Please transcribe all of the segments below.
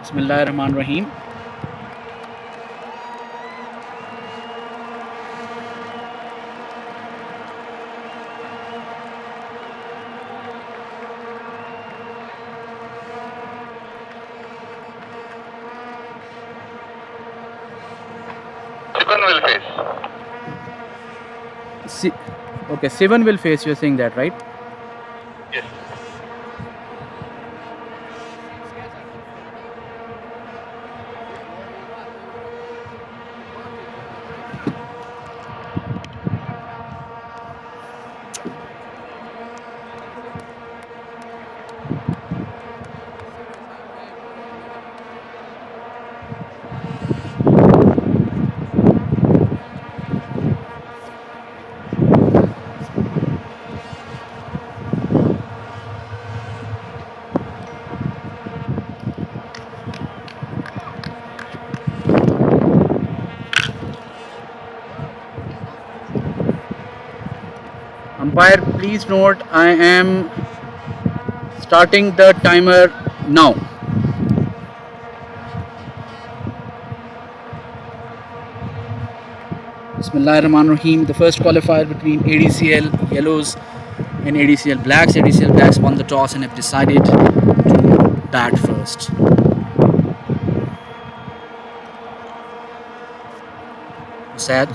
Bismillahirrahmanirrahim. Sivan will face. Okay, Sivan will face. You're saying that, right? Yes. Umpire, please note I am starting the timer now. Bismillahirrahmanirrahim. The first qualifier between ADCL Yellows and ADCL Blacks. ADCL Blacks won the toss and have decided to bat first. Sad.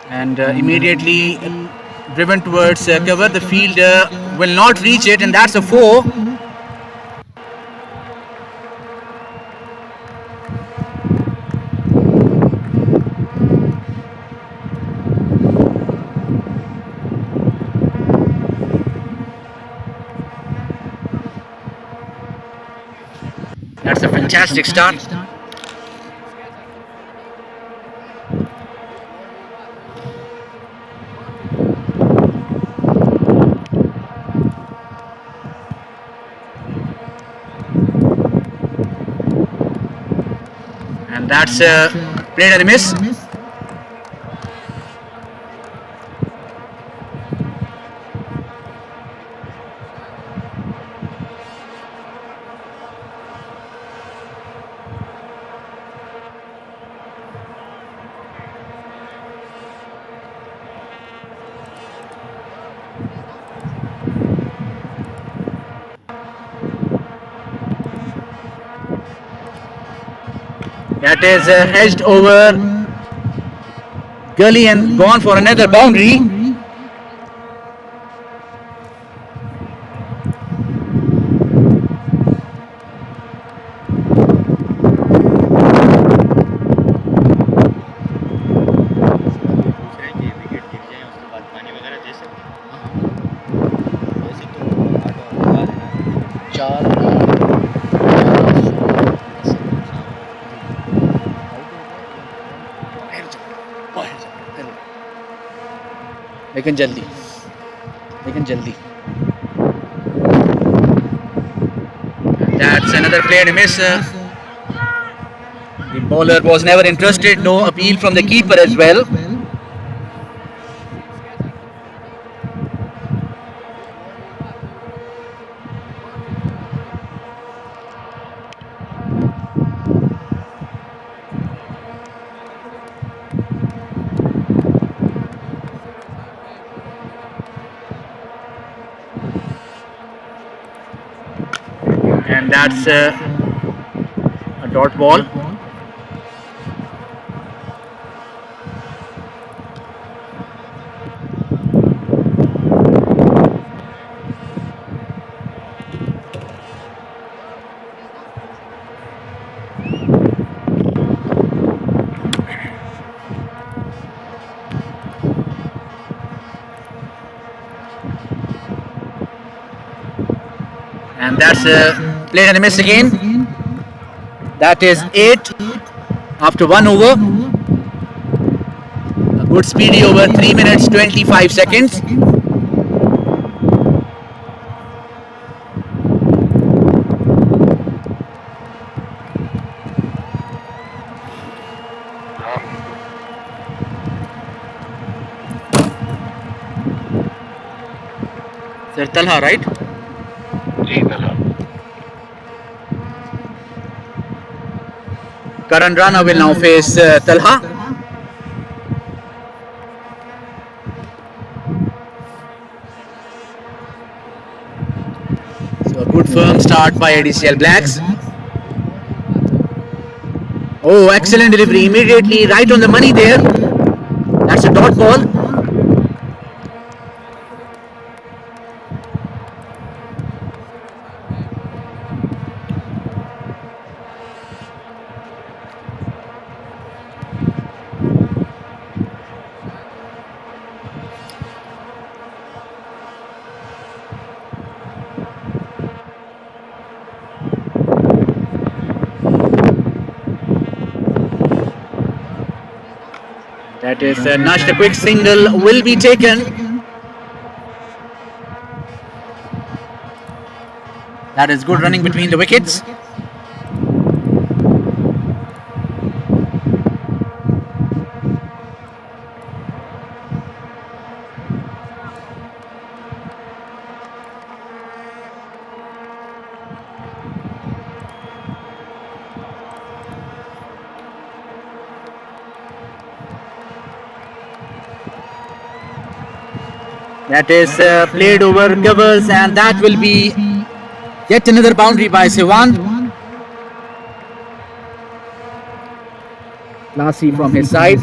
And immediately driven towards cover. The fielder will not reach it, and that's a 4. That's a fantastic start. And that's played and a miss. That is edged over gully and gone for another boundary. लेकिन जल्दी. That's another play and a miss. The bowler was never interested. No appeal from the keeper as well. And that's a dot ball. And that's played and a miss again. That is 8 after 1 over. A good speedy over, 3 minutes 25 seconds. Sir Talha, right? Ji Talha. Karan Rana will now face Talha. So a good firm start by ADCL Blacks. Oh, excellent delivery immediately, right on the money there. That's a dot ball. That is nudged. A quick single will be taken. That is good running between the wickets. That is played over covers, and that will be yet another boundary by Siwan. Classy from his side.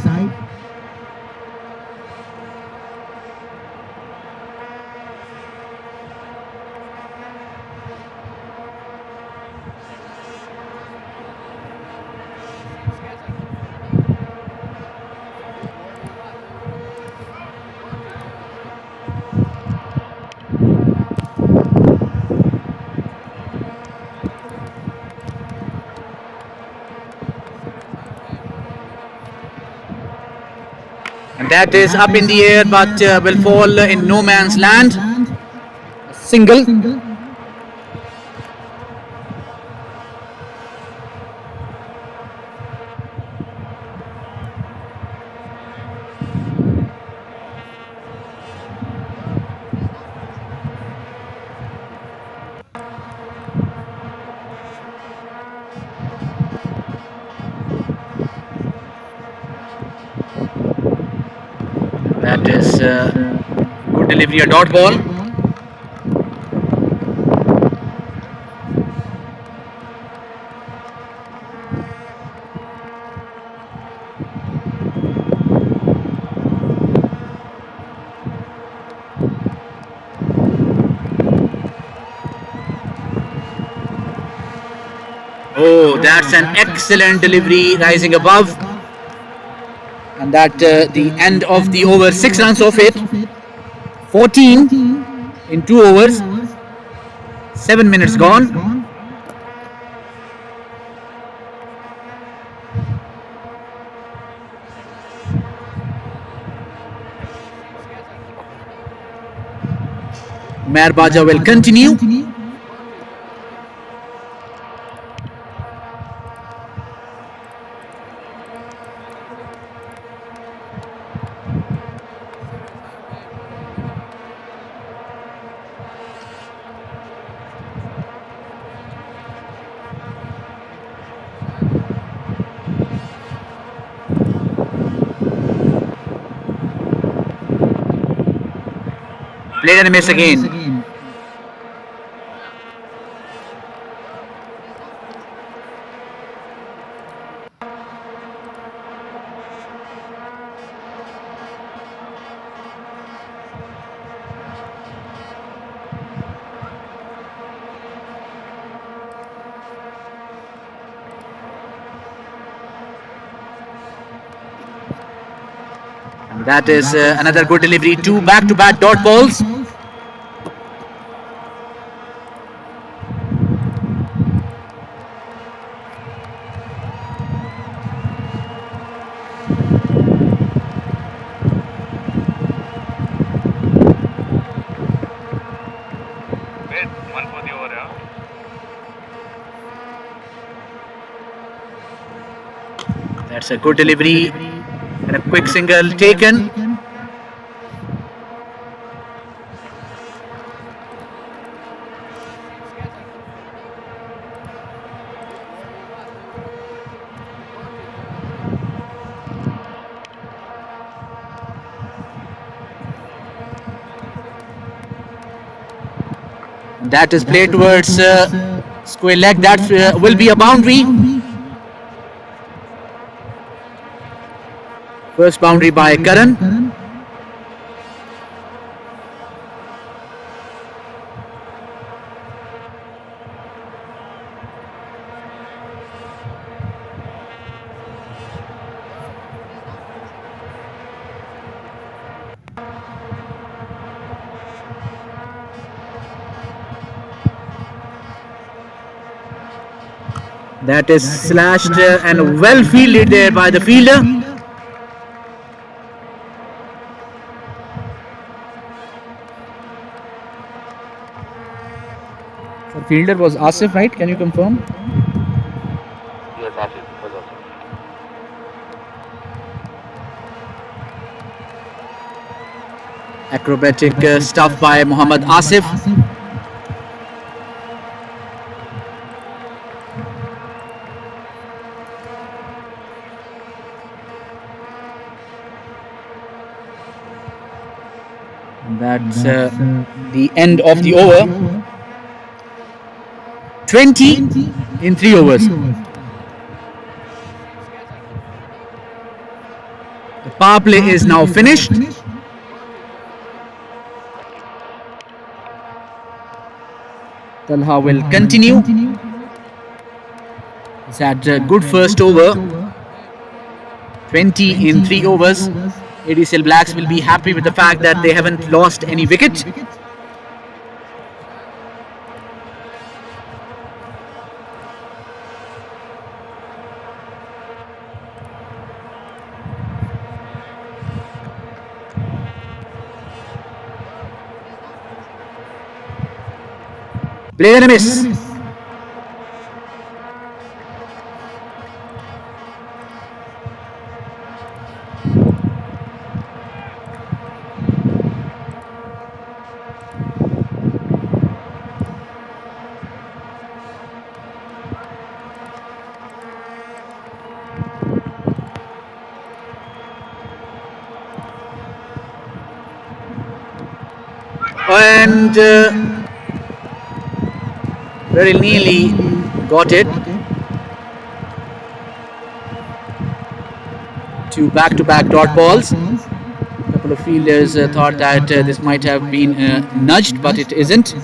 And that is up in the air, but will fall in no man's land. A single. That is good delivery, a dot ball. Oh, that's an excellent delivery, rising above. And that the end of the over, 6 runs of it. 14 in 2 overs. 7 minutes gone. Umair Baja will continue. Played and a miss again. And that is another good delivery. 2 back-to-back dot balls. Wait, one for the over, yeah. That's a good delivery and a quick single taken. that is played towards square leg. That will be a boundary. First boundary by Karan. That is slashed and well fielded there by the fielder. The fielder was Asif, right? Can you confirm? Yes, Asif. It was Asif. Acrobatic stuff by Muhammad Asif. That's the end of the over. 20 in 3 overs. The power play is now finished. Talha will continue. He's had a good first over. 20 in 3 overs. ADCL Blacks will be happy with the fact that they haven't lost any wicket. Play and a miss. And very nearly got it. Two back-to-back dot balls. A couple of fielders thought that this might have been nudged, but it isn't.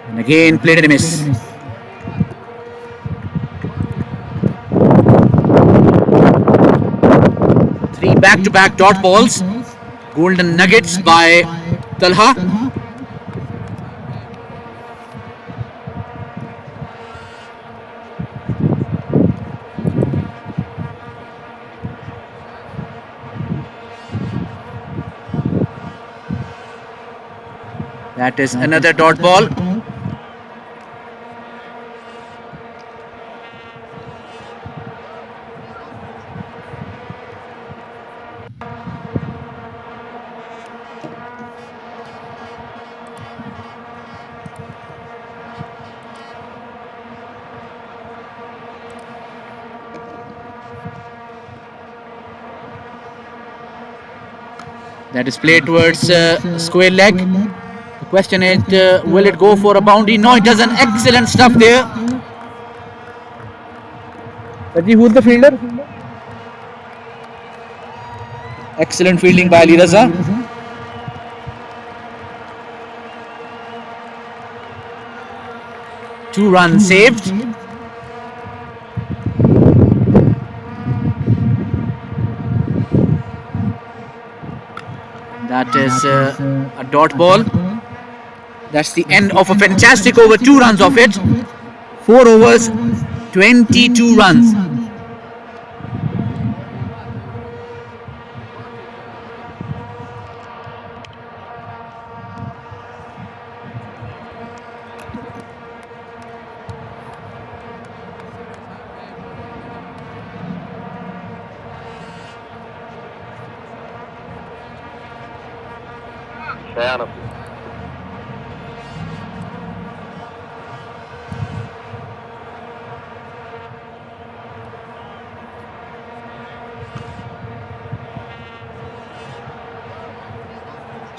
And again played and a miss. Three back-to-back dot balls. Golden nuggets by Talha. That is another dot ball. That is played towards square leg. The question is, will it go for a boundary? No, it does an excellent stuff there. Raji, who's the fielder? Excellent fielding by Ali Raza. Two runs saved. That is a dot ball. That's the end of a fantastic over. 2 runs of it. 4 overs, 22 runs. Shayan.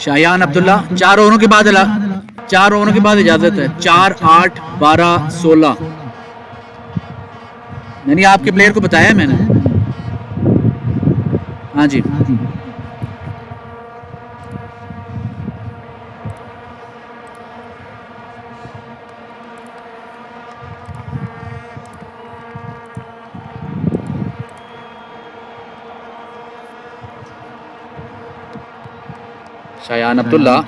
Shayan Abdullah 4 ओवरों के बाद इजाजत है। 4, 8, 12, 16। नहीं, आपके player को बताया मैंने। हाँ जी। Shayan Abdullah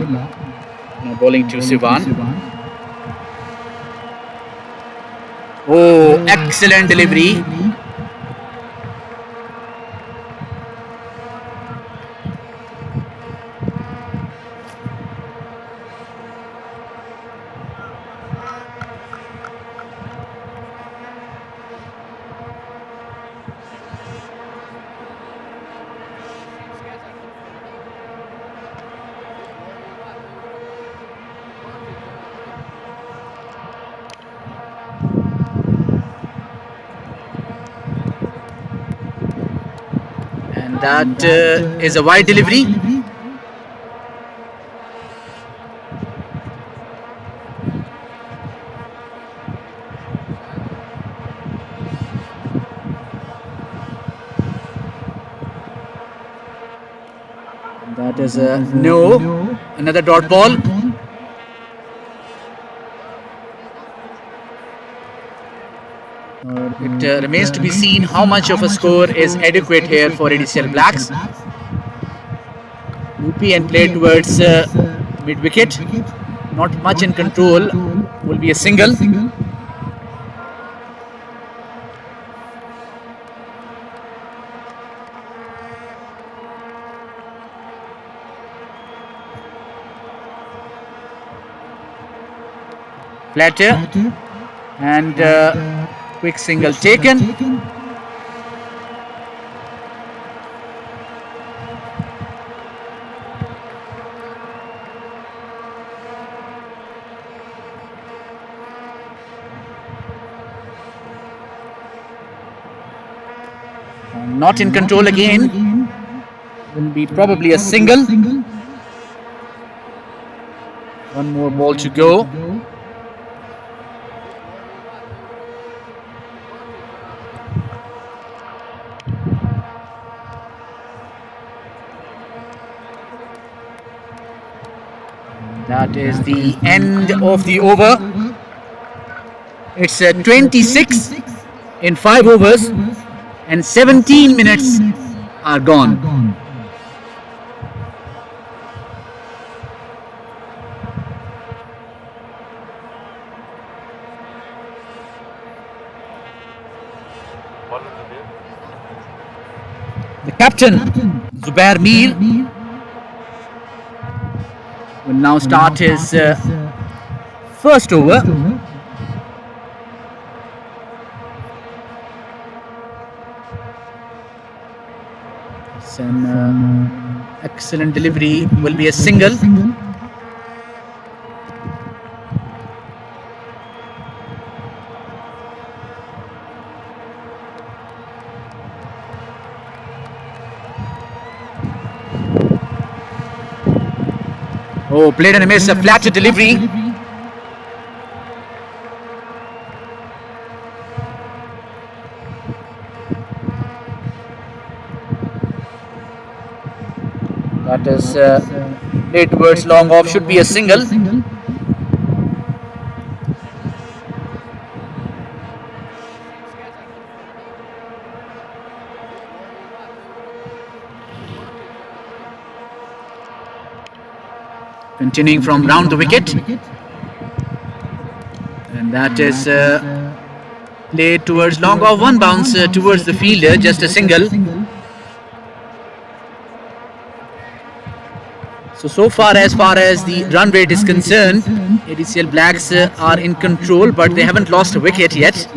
now bowling to Sivan. Oh, excellent delivery. And that is a wide delivery. That is a no. Another dot ball. It remains to be seen how much of a score is adequate here for ADCL Blacks. Loopy and played towards mid wicket. Not much in control. Will be a single. Flatter and quick single taken. Not in control again. Will be probably a single. One more ball to go. That is the end of the over. It's 26 in 5 overs and 17 minutes are gone. The captain, Zubair Mir, will now start his first over. It's an excellent delivery. Will be a single. Oh, played and missed, a flatter delivery. That is played towards long off, should be a single. Continuing from round the wicket, and that is played towards long off, one bounce towards the fielder, just a single. So far as the run rate is concerned, ADCL Blacks are in control, but they haven't lost a wicket yet.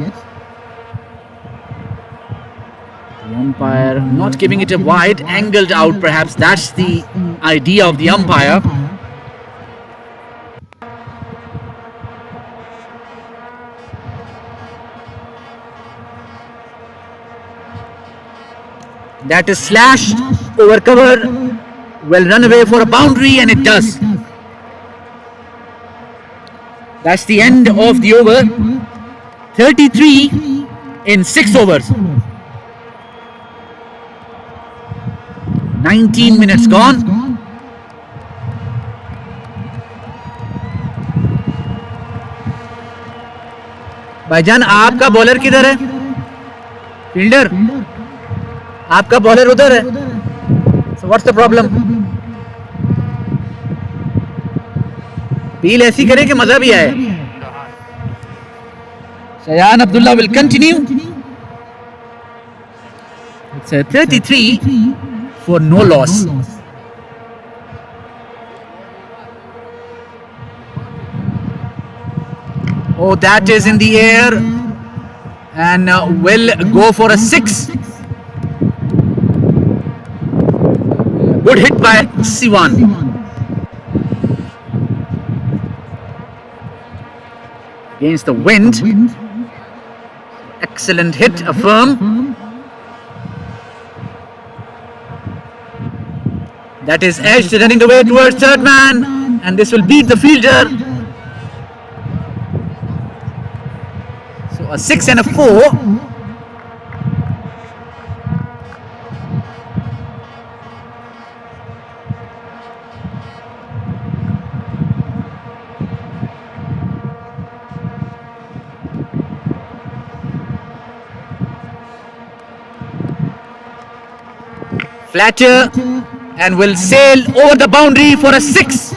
The umpire not giving it a wide, angled out perhaps, that's the idea of the umpire. That is slashed over cover, will run away for a boundary, and it does. That's the end of the over. 33 in 6 overs. 19 minutes gone. भाईजान आपका bowler किधर है? Fielder आपका bowler उधर है. So what's the problem? पील ऐसी करें कि मजा भी आए. Shayan Abdullah will continue. It's a 33 for no loss. Oh, that is in the air and will go for a 6. Good hit by Siwan. Against the wind. Excellent hit, a firm. That is edged, running away towards third man, and this will beat the fielder. So a 6 and a 4. Flatter and will sail over the boundary for a 6.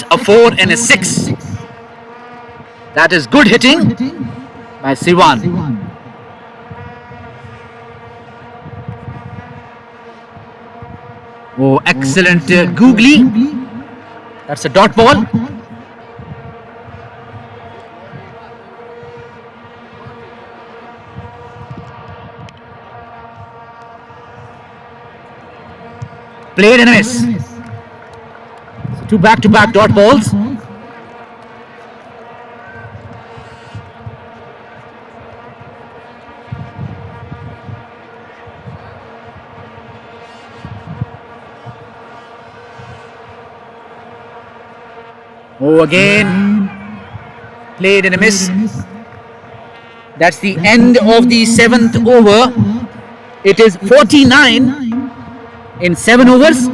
A 4 and a 6. That is good hitting by Siwan. Oh, excellent googly. That's a dot ball. Played and a miss. So 2 back-to-back dot balls. Oh, again, played and a miss. That's the end of the 7th over. It is 49 in 7 overs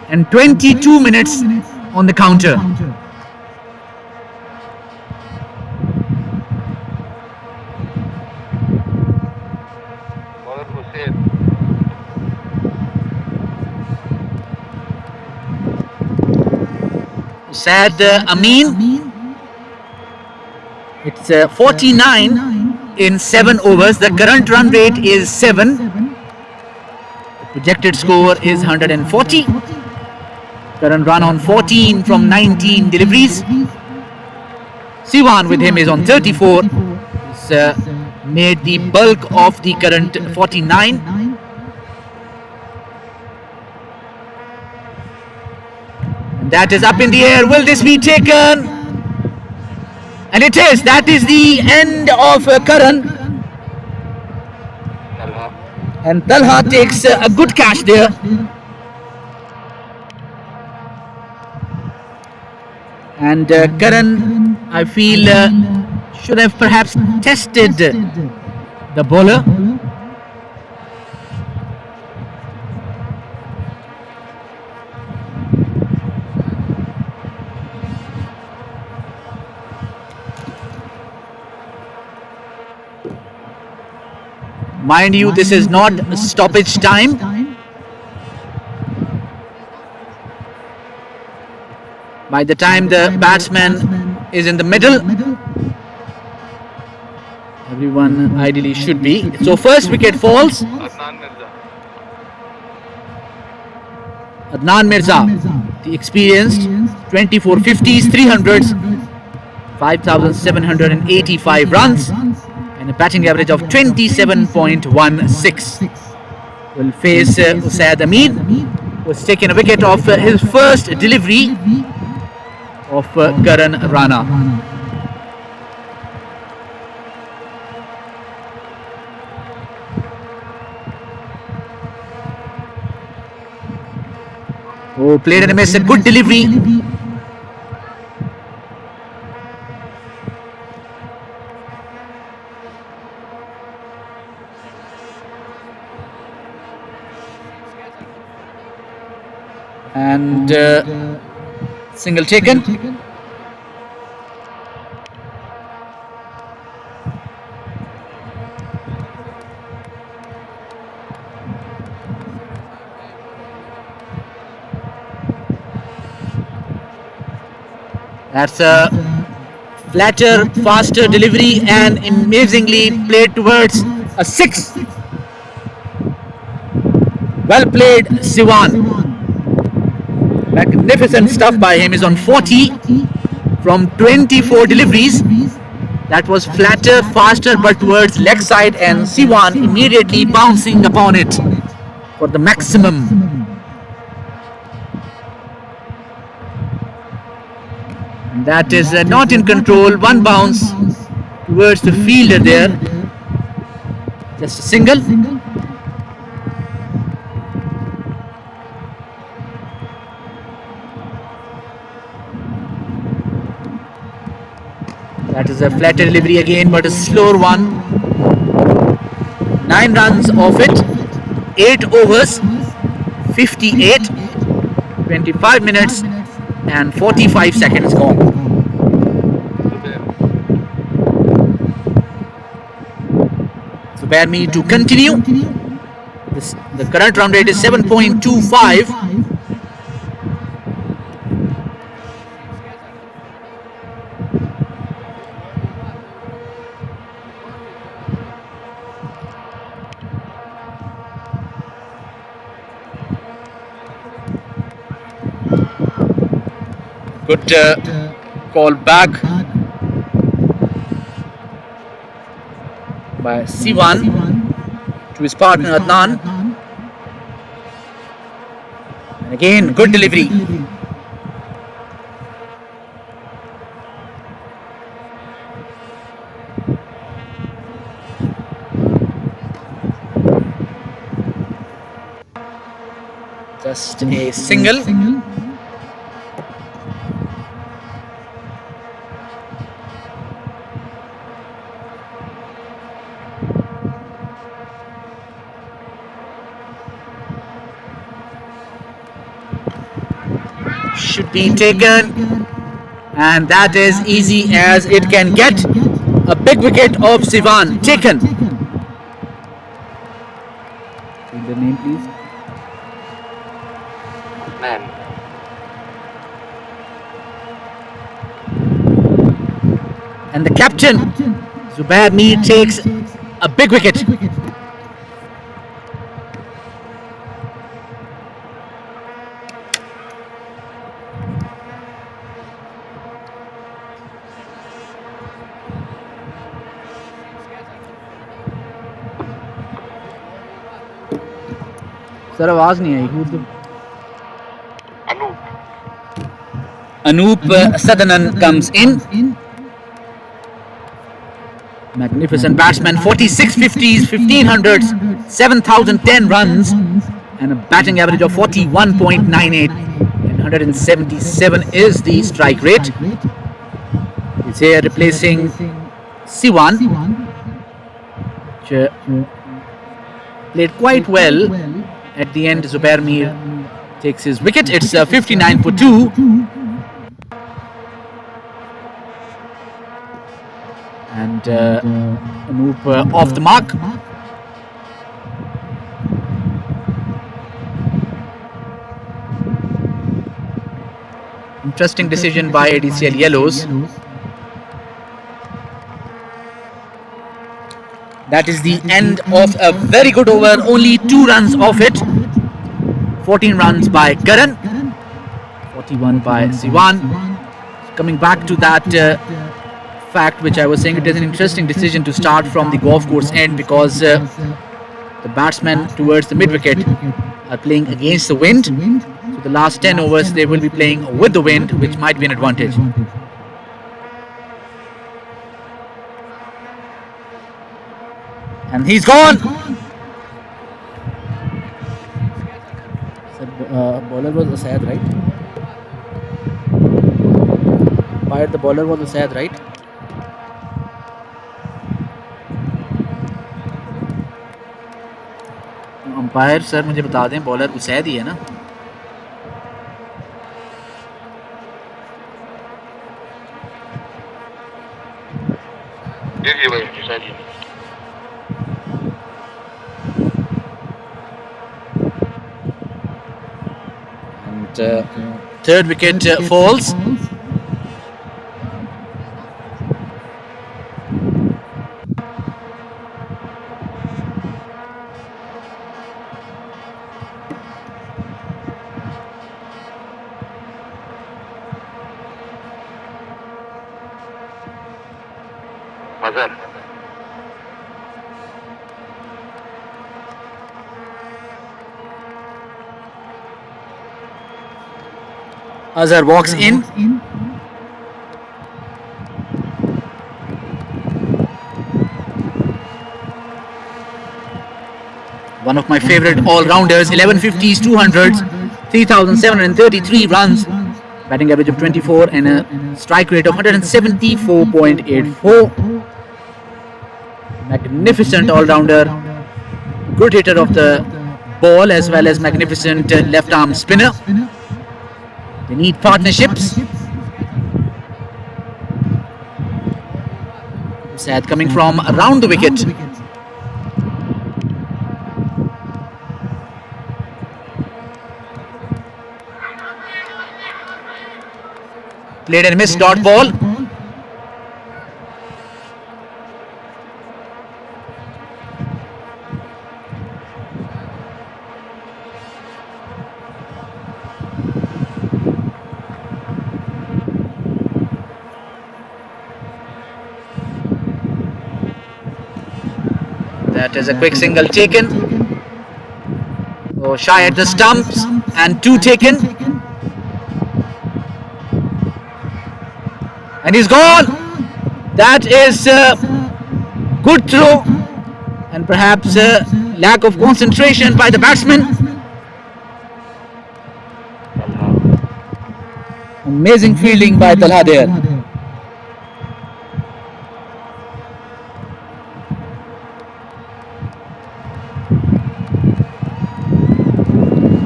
and 22 minutes on the counter. Sad Amin. It's 49 in 7 overs. The current run rate is 7. The projected score is 140. Current run on 14 from 19 deliveries. Siwan with him is on 34. He's made the bulk of the current 49. That is up in the air. Will this be taken? And it is. That is the end of Karan. And Talha takes a good catch there. And Karan, I feel, should have perhaps tested the bowler. Mind you, this is not stoppage time. By the time the batsman is in the middle, everyone ideally should be. So first wicket falls. Adnan Mirza, the experienced, 24 50s, 300s, 5,785 runs. And a batting average of 27.16. Will face Usaid Amin. was taking a wicket of his first delivery of Karan Rana. Oh, played and a miss, a good delivery. And single taken. That's a flatter, faster delivery and amazingly played towards a 6. Well played, Siwan. Magnificent stuff by him. Is on 40 from 24 deliveries. That was flatter, faster, but towards leg side, and Siwan immediately bouncing upon it for the maximum. And that is not in control. One bounce towards the fielder there. Just a single. That is a flatter delivery again, but a slower one. 9 runs off it. 8 overs. 58. 25 minutes and 45 seconds gone. Zubair Mir to continue. The current run rate is 7.25. Good call back by Siwan to his partner Adnan. And again, good delivery. Just a single. Should be taken, and that is easy as it can get. A big wicket of Siwan taken. The name, please. Man. And the captain, Zubair Mir, takes a big wicket. Sir आवाज नहीं आई. Who's the Anup Sadanan comes in. Magnificent batsman. 46 50s, 1500s, 7,010 runs, and a batting average of 41.98. And 177 is the strike rate. He's here replacing Siwan, which played quite well. At the end, Zubair Mir takes his wicket. It's 59 for 2. And Anup off the mark. Interesting decision by ADCL Yellows. That is the end of a very good over. Only 2 runs off it. 14 runs by Karan. 41 by Siwan. Coming back to that fact which I was saying, it is an interesting decision to start from the golf course end, because the batsman towards the mid wicket are playing against the wind. So the last 10 overs they will be playing with the wind, which might be an advantage. And he's gone. Bowler was Asad, right? The bowler was Asad, right? Umpire sir मुझे बता दें, bowler Usaid ही है ना? जी भाई, Usaid he. And third wicket falls. Azhar walks in. One of my favorite all-rounders, 11 50s, 200s, 3,733 runs, batting average of 24 and a strike rate of 174.84. Magnificent all-rounder, good hitter of the ball as well as magnificent left-arm spinner. They need partnerships. Sad coming from around the wicket. Played and missed dot ball. That is a quick single taken. Oh, shy at the stumps and two taken. And he's gone. That is a good throw and perhaps a lack of concentration by the batsman. Amazing fielding by Talha there.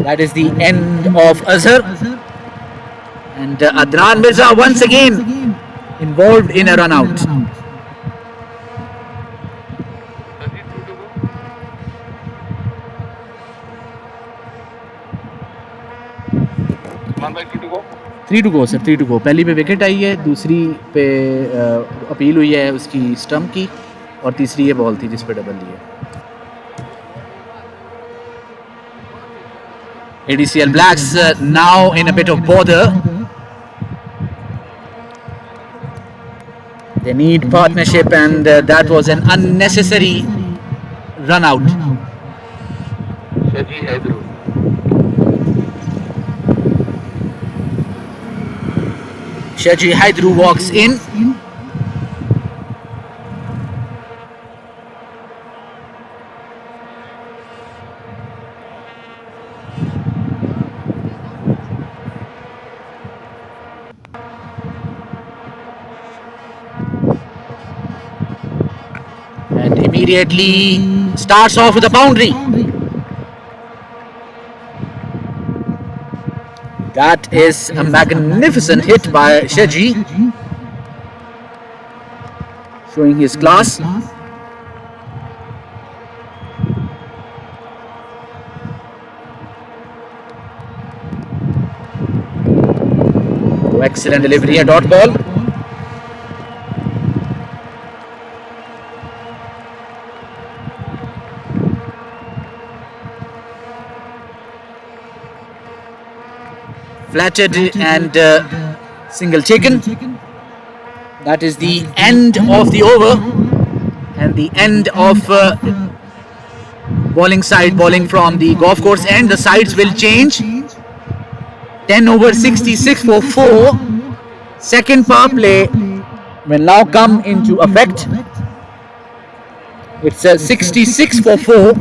That is the end of Azhar. And Adnan Mirza once again involved in a run out. Three to go sir, 3 to go. पहली पे wicket आई है, दूसरी पे appeal हुई है उसकी stump की, और तीसरी ये बॉल थी जिस पे डबल ली है. ADCL Blacks now in a bit of bother. They need partnership and that was an unnecessary run out. Shaji Haidru walks in. And immediately starts off with a boundary. That is a magnificent hit by Shaji, showing his class. Oh, excellent delivery, a dot ball. Flatted and single taken. That is the end of the over and the end of bowling side bowling from the golf course end. The sides will change. 10 over 66 for 4. Second power play will now come into effect. It's a 66 for 4.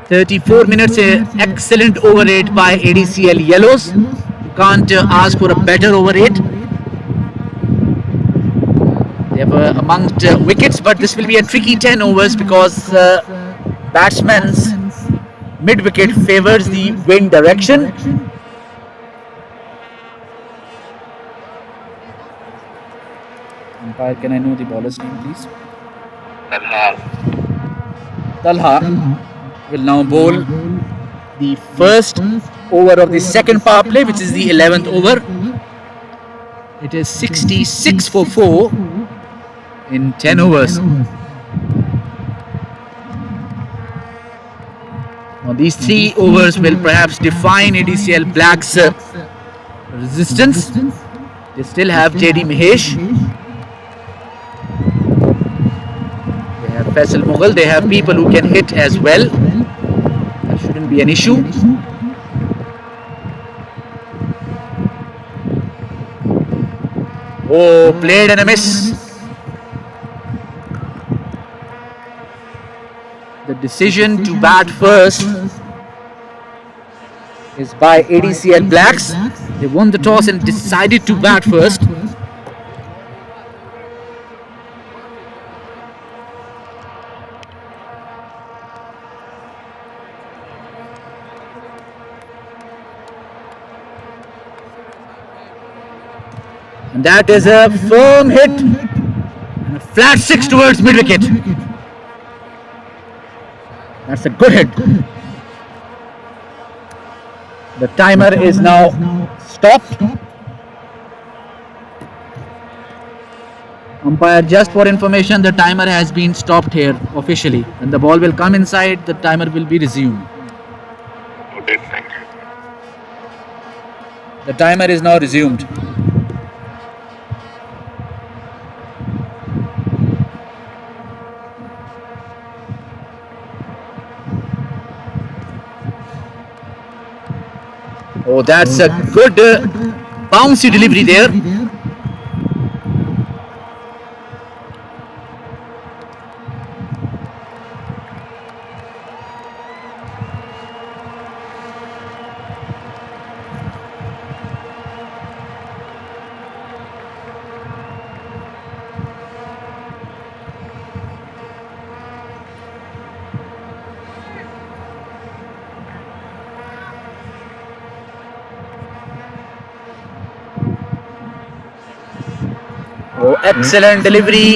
34 minutes, excellent over 8 by ADCL Yellows. You can't ask for a better over 8. They were amongst wickets, but this will be a tricky 10 overs because batsman's mid-wicket favours the wind direction. Umpire, can I know the bowler's name, please? Talha will now bowl the first over of the second power play, which is the 11th over. It is 66 for 4 in 10 overs. Now these 3 overs will perhaps define ADCL Black's resistance. They still have JD Mahesh. They have Faisal Mughal. They have people who can hit as well. That shouldn't be an issue. Oh, played and a miss. The decision to bat first is by ADCL Blacks. They won the toss and decided to bat first. And that is a firm hit and a flat 6 towards mid-wicket. That's a good hit. The timer is now stopped. Umpire, just for information, the timer has been stopped here officially. When the ball will come inside, the timer will be resumed. Okay, thank you. The timer is now resumed. Oh, that's a good bouncy delivery there. Oh, excellent delivery,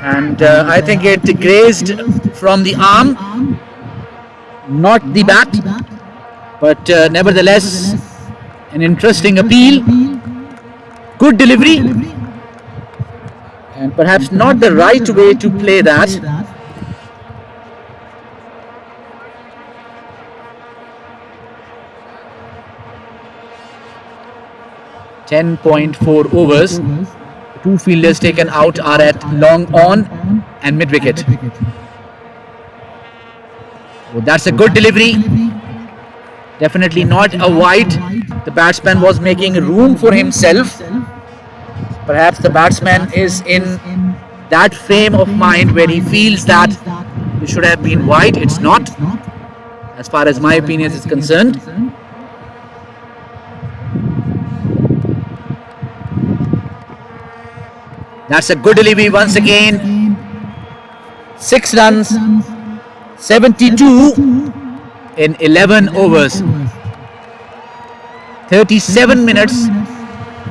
and I think it grazed from the arm, not the bat, but nevertheless an interesting appeal. Good delivery, and perhaps not the right way to play that. .4 overs. 2 fielders taken out are at long on and mid wicket. Oh, that's a good delivery. Definitely not a wide. The batsman was making room for himself. Perhaps the batsman is in that frame of mind where he feels that it should have been wide. It's not, as far as my opinion is concerned. That's a good delivery once again. 6 runs, 72 in 11 overs. 37 minutes,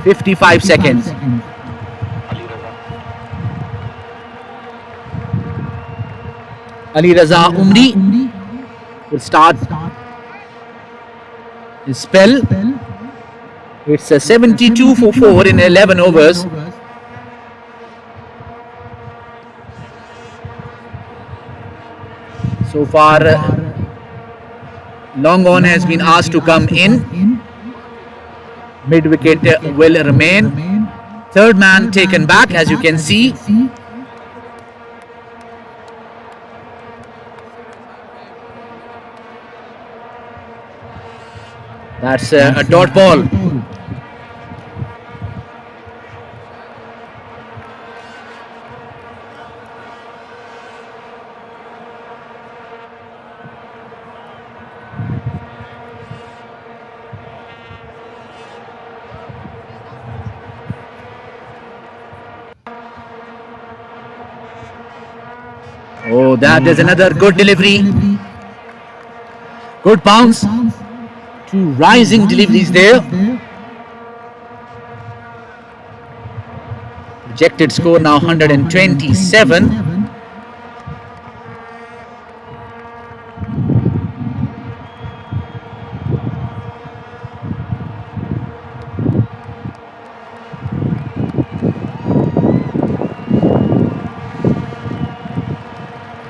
55 seconds. Ali Raza Umri will start his spell. It's a 72 for 4 in 11 overs. So far, long on has been asked to come in. Mid wicket will remain. Third man taken back, as you can see. That's a dot ball. Oh, that is another good delivery. Good bounce. Two rising deliveries there. Projected score now 127.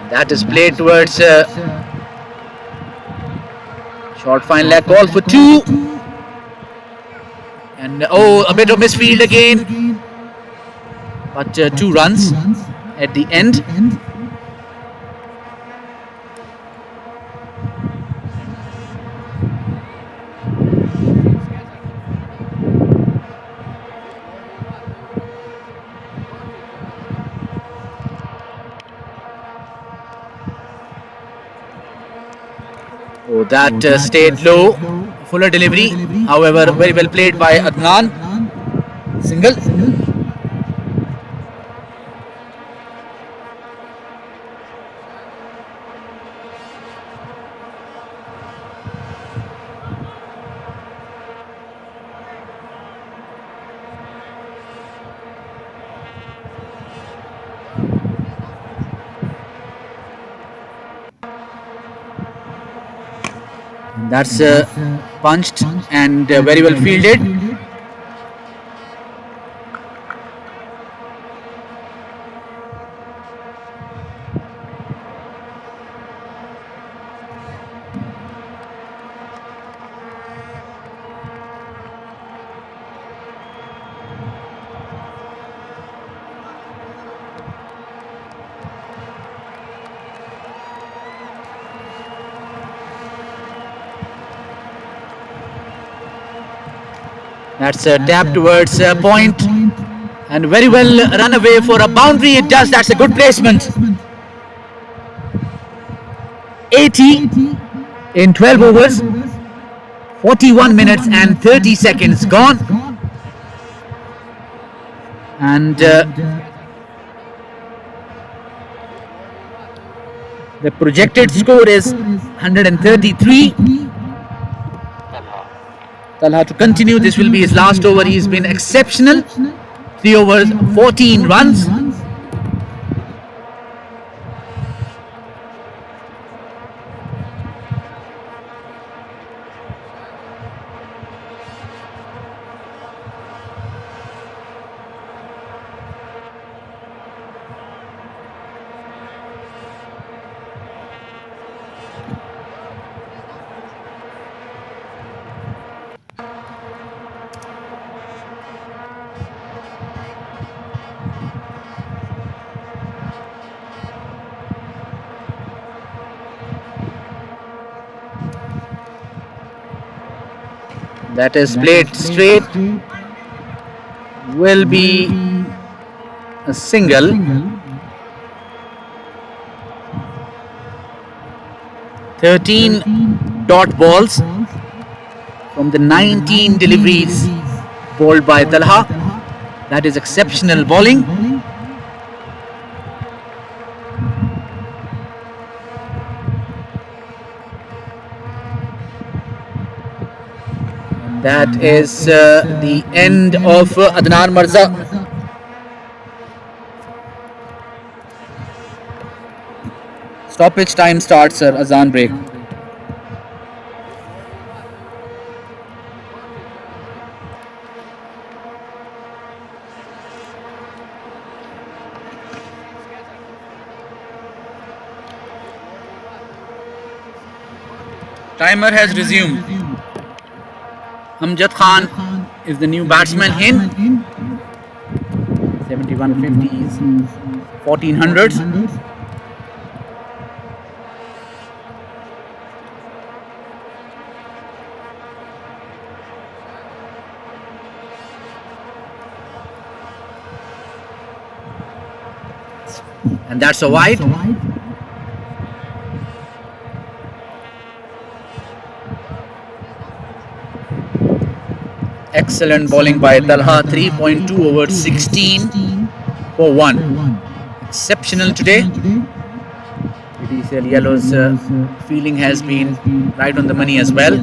That is played towards short fine leg call for two. And oh, a bit of misfield again. But 2 runs at the end. Oh, that stayed low. Fuller delivery. However, very well played by Adnan. Single. That's punched and very well fielded. That's a tap towards point and very well run away for a boundary. It does. That's a good placement. 80 in 12 overs, 41 minutes and 30 seconds gone. And the projected score is 133. Talha to continue. This will be his last over. He's been exceptional. 3 overs, 14 runs. That is played straight. Will be a single. "13 dot balls from the 19 deliveries bowled by Talha. That is exceptional bowling. That is the end of Adnan Mirza. Stoppage time starts, sir. Azan break. Timer has resumed. Amjad Khan is the new batsman in 7150s, 1400s. and that's a wide. Excellent bowling by Talha, 3.2 over 16 for 1. Exceptional today. PTCL Yellow's feeling has been right on the money as well.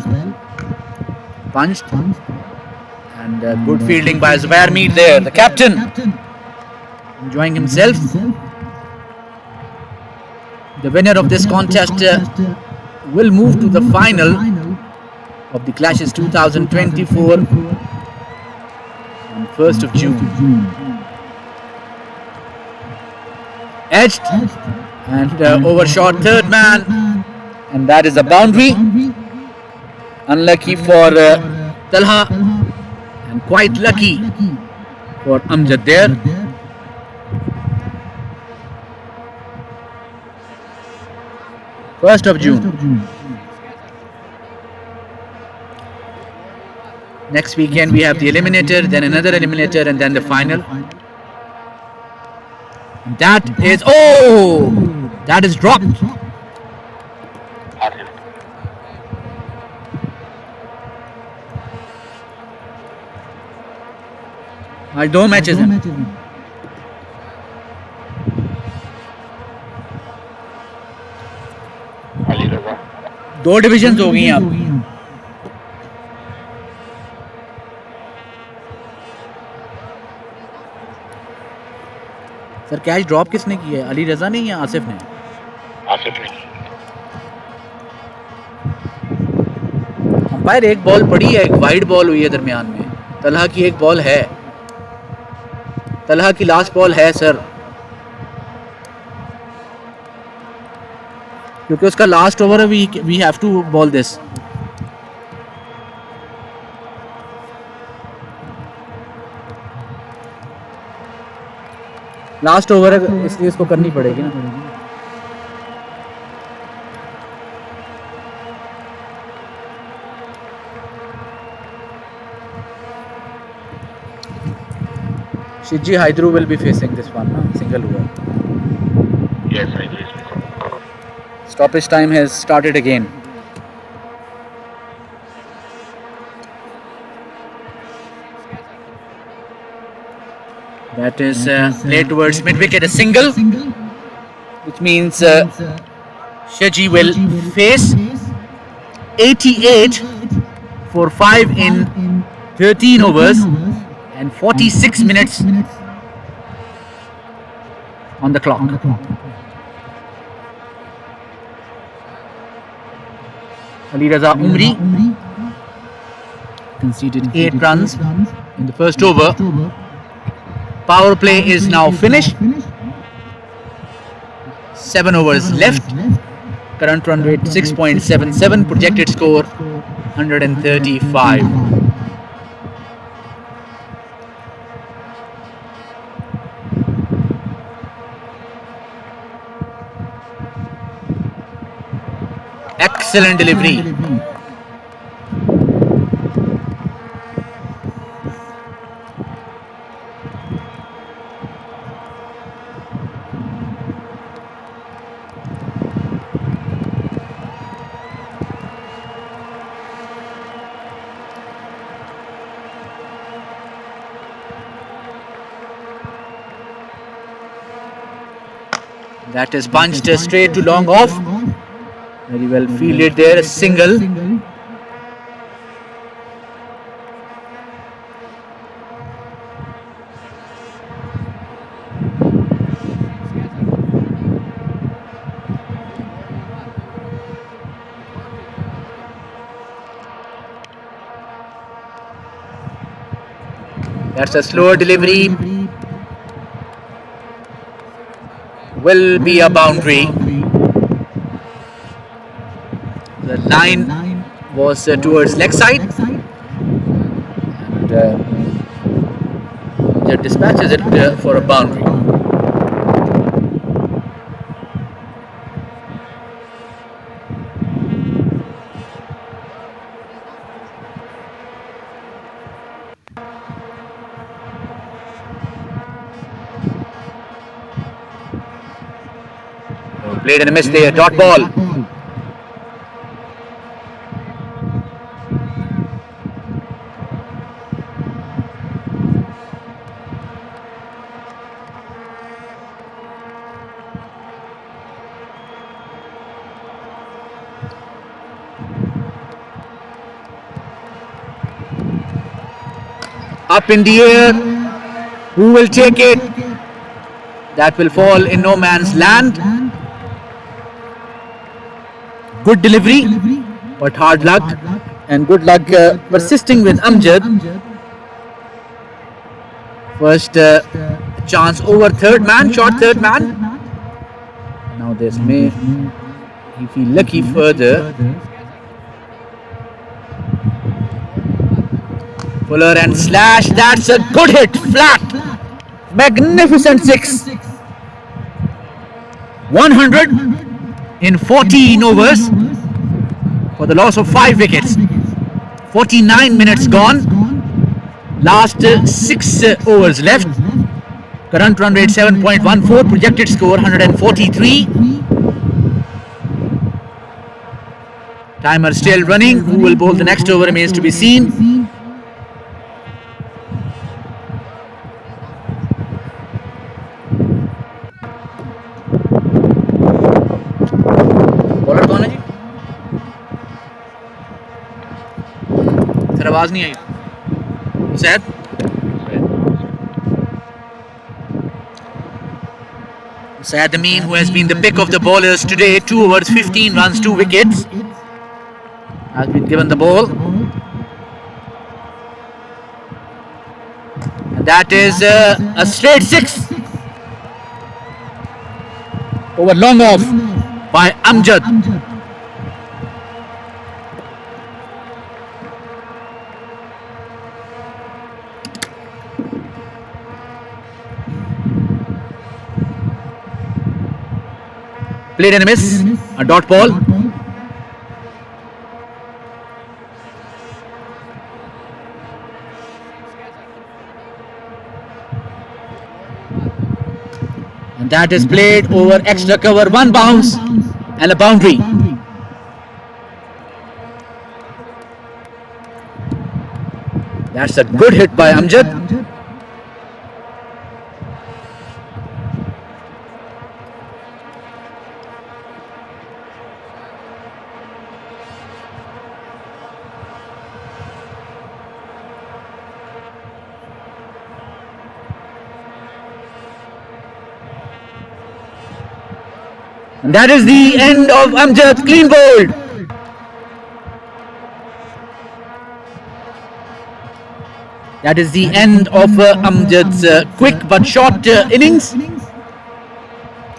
Punched. And good fielding by Zubair Mead there, the captain, enjoying himself. The winner of this contest will move to the final of the Clashes 2024 on 1st of June. Edged and overshot third man, and that is a boundary. Unlucky for Talha and quite lucky for Amjad there. First of June. Next weekend we have the eliminator, then another eliminator, and then the final. And that is that is dropped. आज 2 matches हैं. अली रजा 2 division हो गई हैं अब. Sir catch drop किसने किया है, अली रजा ने या आसिफ ने? आसिफ ने. अंपायर एक बॉल पड़ी है, एक वाइड बॉल हुई है दरमियान में. तलहा की एक बॉल है, तलहा की लास्ट बॉल है सर, क्योंकि उसका लास्ट ओवर है. We have to bowl this. Last over है, इसलिए इसको करनी पड़ेगी ना. Shiji Hydru will be facing this one, no? Single over. Yes, I agree. Stoppage time has started again. That is played towards mid wicket, a single, which means Shiji will face 88 for 5 in 13 overs and 46 minutes on the clock. Ali Raza Umri conceded 8 runs in the first over. Power play is now finished. 7 overs left. Current run rate 6.77. Projected score 135. Excellent delivery. That is punched straight to long off. Very well fielded there, a single. That's a slower delivery. Will be a boundary. The line was towards leg side, and that dispatches it for a boundary. Played and a miss there. Dot ball. Up in the air. Who will take it? That will fall in no man's land. Good delivery, but hard luck. And good luck persisting with Amjad. First chance over third man, short third man. Now this may he feel lucky further. Fuller and slash, that's a good hit, flat. Magnificent six. 100 in 14 overs for the loss of 5 wickets. 49 minutes gone. Last 6 overs left. Current run rate 7.14. Projected score 143. Timer still running. Who will bowl the next over remains to be seen. आवाज नहीं आई Said Saad Amin, who has been the pick of the bowlers today, 2 overs, 15 runs, 2 wickets, has been given the ball, and that is a straight 6 over long off by Amjad. Played and a miss, a dot ball. And that is played over extra cover, 1 bounce and a boundary. That's a good hit by Amjad. And that is the end of Amjad, clean bowled. That is the end of Amjad's quick but short innings.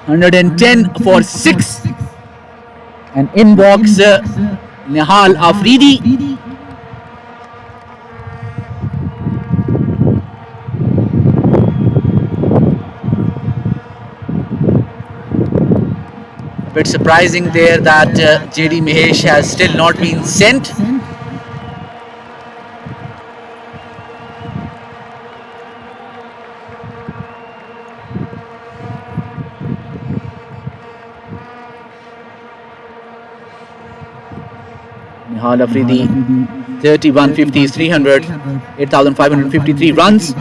110 for 6. And in box Nihal Afridi. A bit surprising there that JD Mahesh has still not been sent. Nihal Afridi, 31 50s, 300, 8,553 runs.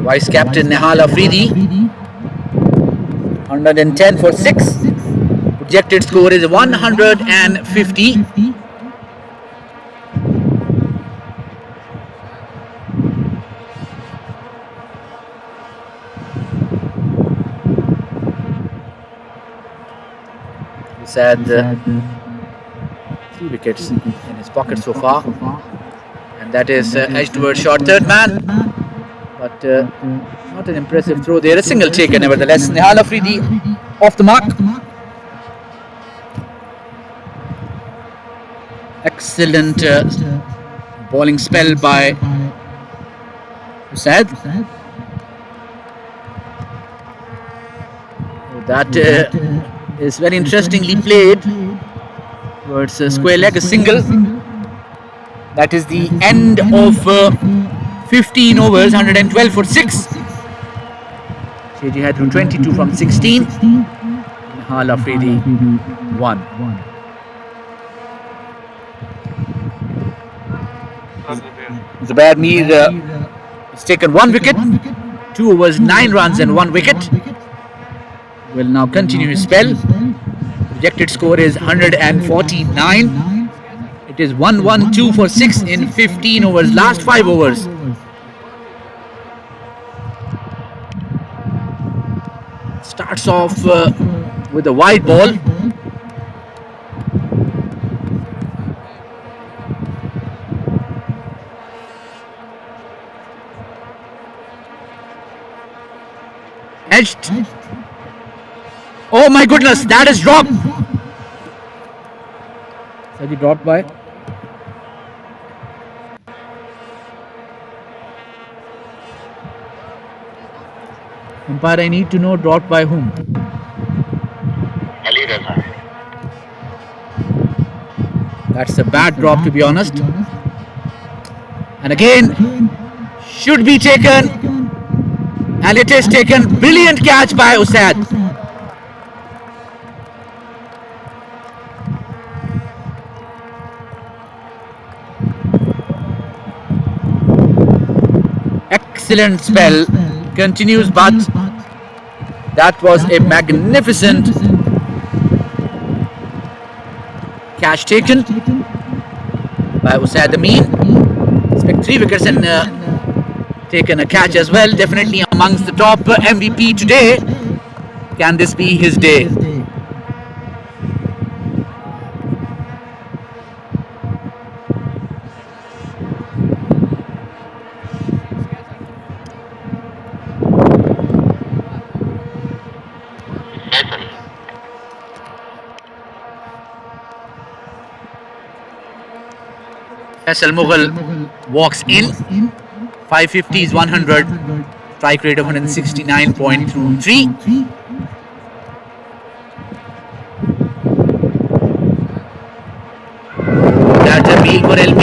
Vice captain Nihal Afridi, 110 for 6. Projected score is 150. He's had 3 wickets in his pocket so far, and that is edged towards short third man. But not an impressive throw there. A single taken nevertheless. Nihal Afridi off the mark. Excellent bowling spell by Saad. That is very interestingly played towards a square leg, a single. That is the end of 15 overs, 112 for 6. KG had through 22 from 16. Nihal Afridi 1. Zubair Mir has taken 1 wicket. 2 overs, 9 runs and 1 wicket. Will now continue his spell. Projected score is 149. It is 1-1-2 for 6 in 15 overs, last 5 overs. Starts off with a wide ball. Edged. Oh my goodness, that is dropped. So he dropped by. Umpire, I need to know dropped by whom. Ali Raza. That's a bad drop, to be honest. And again, should be taken. And it is taken. Brilliant catch by Usaid. Excellent spell. Continues, but that was a magnificent catch taken by Usaid Amin. Expect 3 wickets and taken a catch as well. Definitely amongst the top MVP today. Can this be his day? Faisal Mughal walks in. 550 is 100. Strike rate of 169.3. That's a meal for LB.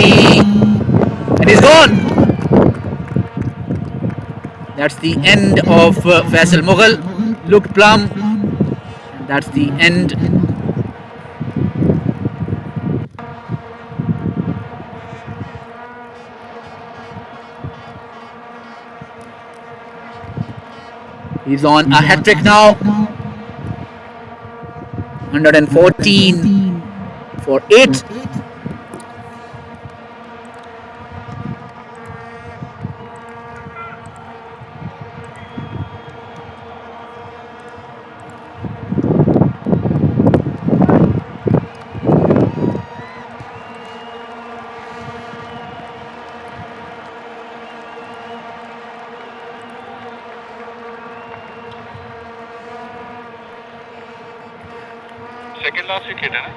And he's gone. That's the end of Faisal Mughal. Looked plumb. That's the end. He's on a hat-trick now. 114 for 8. Second last wicket है ना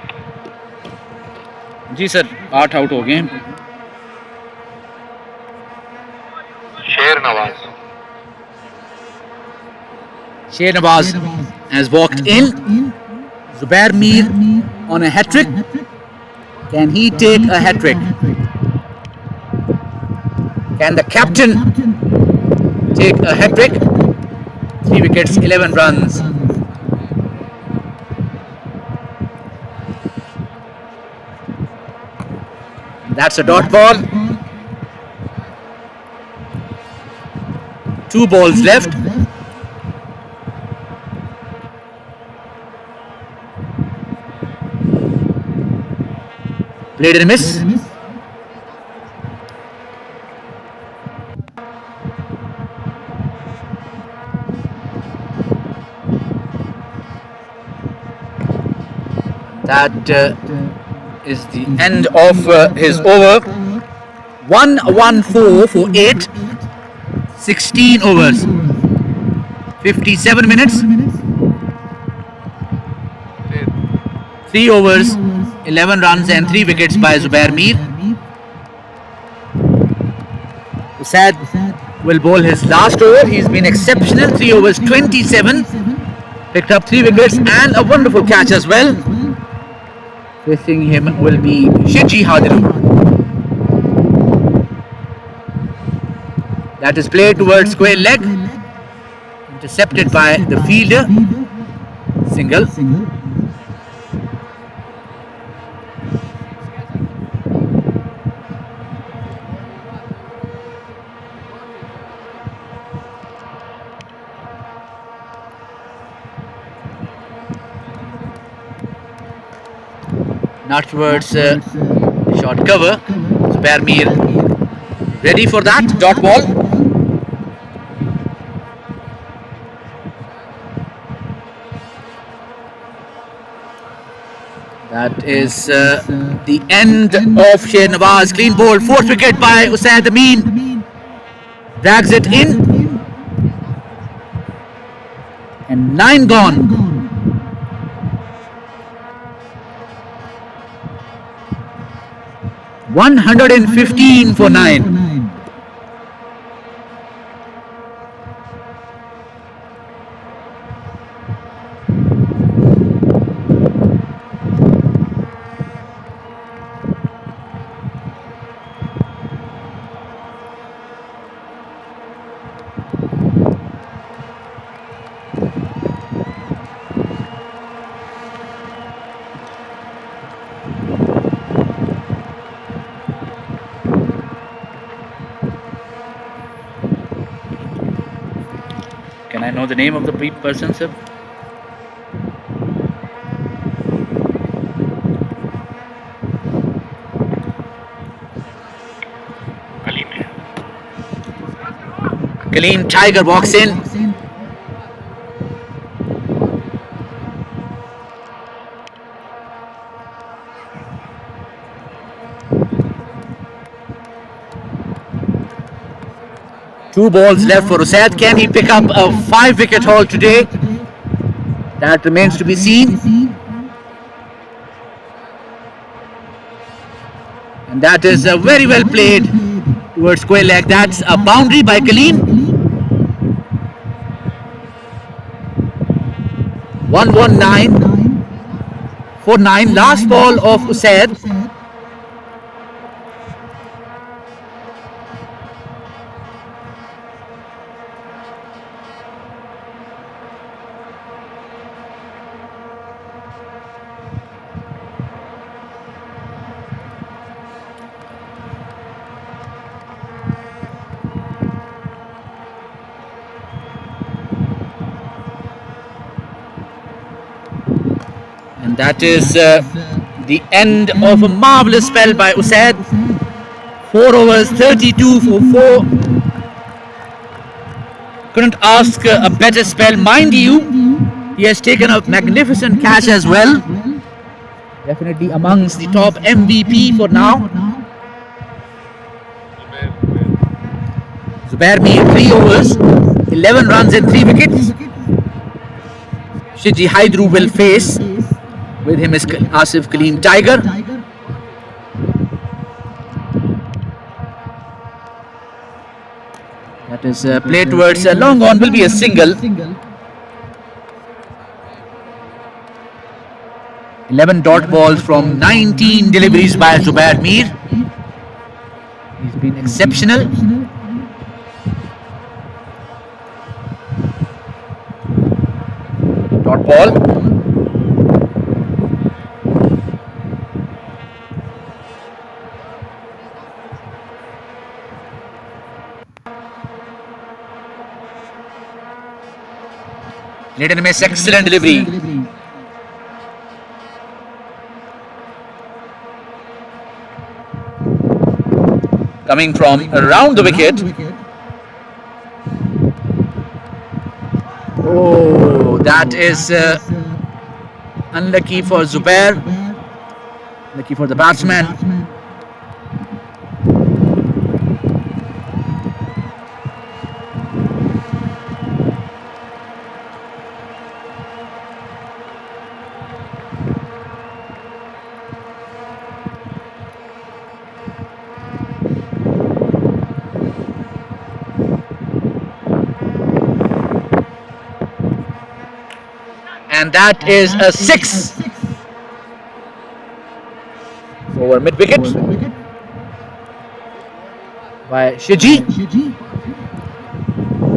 जी sir 8 out हो गए शेर Nawaz Shahnawaz has walked in. Zubair Mir on a hat-trick. Can he take a hat-trick? Can the captain take a hat-trick? 3 wickets, 11 runs. That's a dot ball. 2 balls left. Played and a miss. That is the end of his over. 114 for 8. 16 overs. 57 minutes. 3 overs. 11 runs and 3 wickets by Zubair Mir. Usaid will bowl his last over. He's been exceptional. 3 overs, 27. Picked up 3 wickets and a wonderful catch as well. Facing him will be Shiji Hadiru. That is played towards square leg. Intercepted by the fielder. Single. Not towards short cover. Zubair Mir ready for that dot ball. That is the end of Sher Nawaz. Clean ball, 4th wicket by Usaid Amin. Drags it in. And 9 gone. 115 for 9. Can I know the name of the person, sir? Kaleem Tiger walks in. Two balls left for Usaid. Can he pick up a 5-wicket haul today? That remains to be seen. And that is very well played towards square leg. That's a boundary by Kaleem. 119 for 9. Last ball of Usaid. And that is the end of a marvellous spell by Usaid. 4 overs, 32 for 4. Couldn't ask a better spell. Mind you, he has taken a magnificent catch as well. Definitely amongst the top MVP for now. Zubair Mir, 3 overs, 11 runs and 3 wickets. Shiji Hadiru will face. With him is Asif Kaleem Tiger. That is played towards long on, will be a single. 11 dot balls from 19 deliveries by Zubair Mir. He's been exceptional. Dot ball. Little miss, excellent delivery. Coming from around the wicket. Oh, that is unlucky for Zubair. Lucky for the batsman. and that is a 6 over mid wicket by Shiji.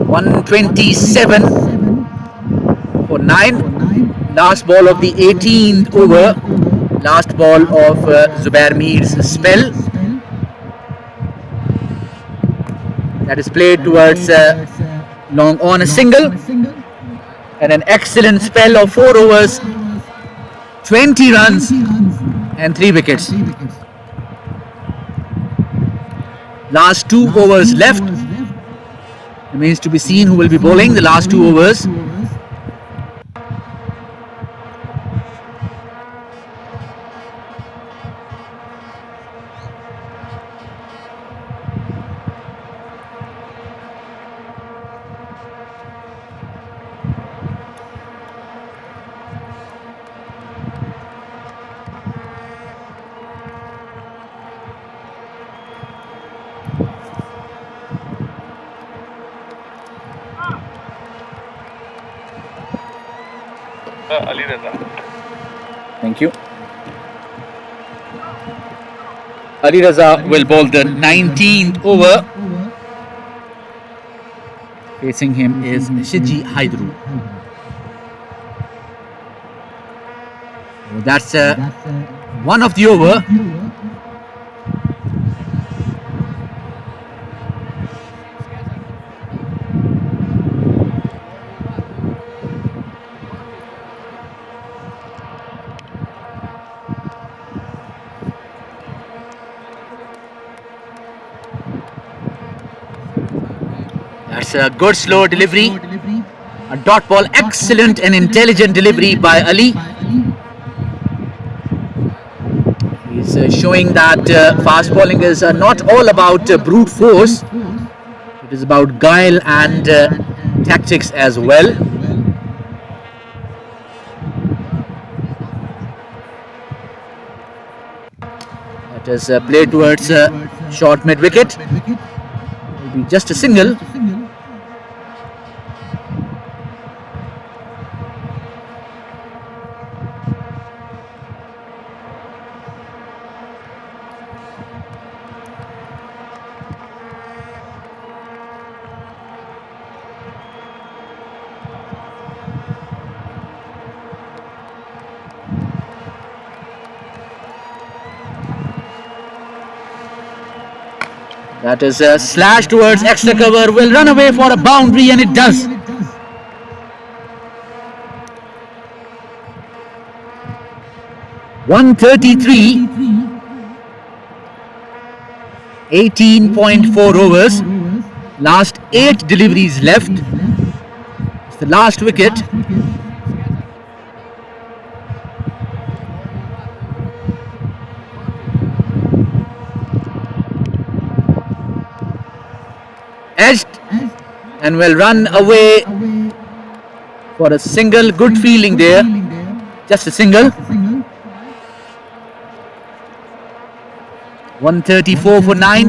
127 for 9. Last ball of the 18th over. Last ball of Zubair Mir's spell. That is played towards long on a single. And an excellent spell of 4 overs, 20 runs and 3 wickets. Last 2 overs left. Remains to be seen who will be bowling the last 2 overs. Ali Raza. Thank you. Ali Raza will bowl the 19th over. Facing him is Shiji Haidru. That's one of the over. That's a good slow delivery. A dot ball, excellent and intelligent delivery by Ali. He's showing that fast bowling is not all about brute force. It is about guile and tactics as well. That is played towards short mid wicket. Will be just a single. That is a slash towards extra cover, will run away for a boundary, and it does. (133), 18.4 overs. Last 8 deliveries left. It's the last wicket. Edged and will run away for a single. Good fielding there. Just a single. 134 for 9.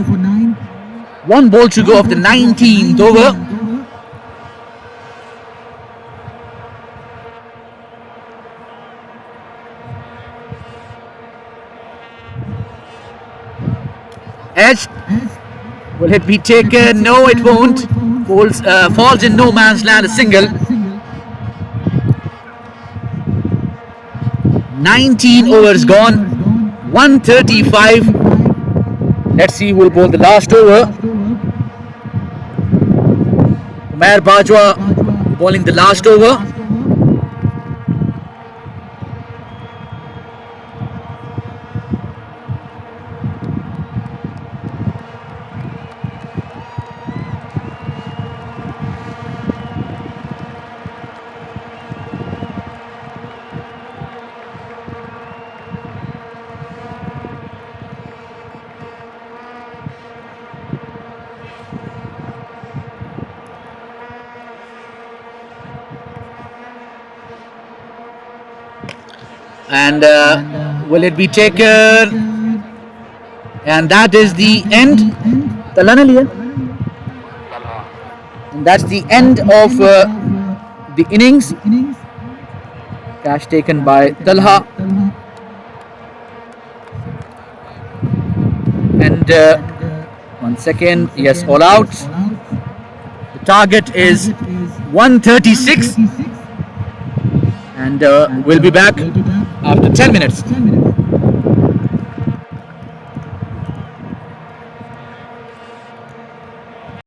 1 ball to go of the 19th over. Edged. Will it be taken? No, it won't. Falls in no man's land, a single. 19 overs gone. 135. Let's see who will bowl the last over. Umair Bajwa bowling the last over. And will it be taken? And that is the end. And that's the end of the innings. Dash taken by Talha. And 1 second. Yes, all out. The target is 136. And we'll be back after 10 minutes.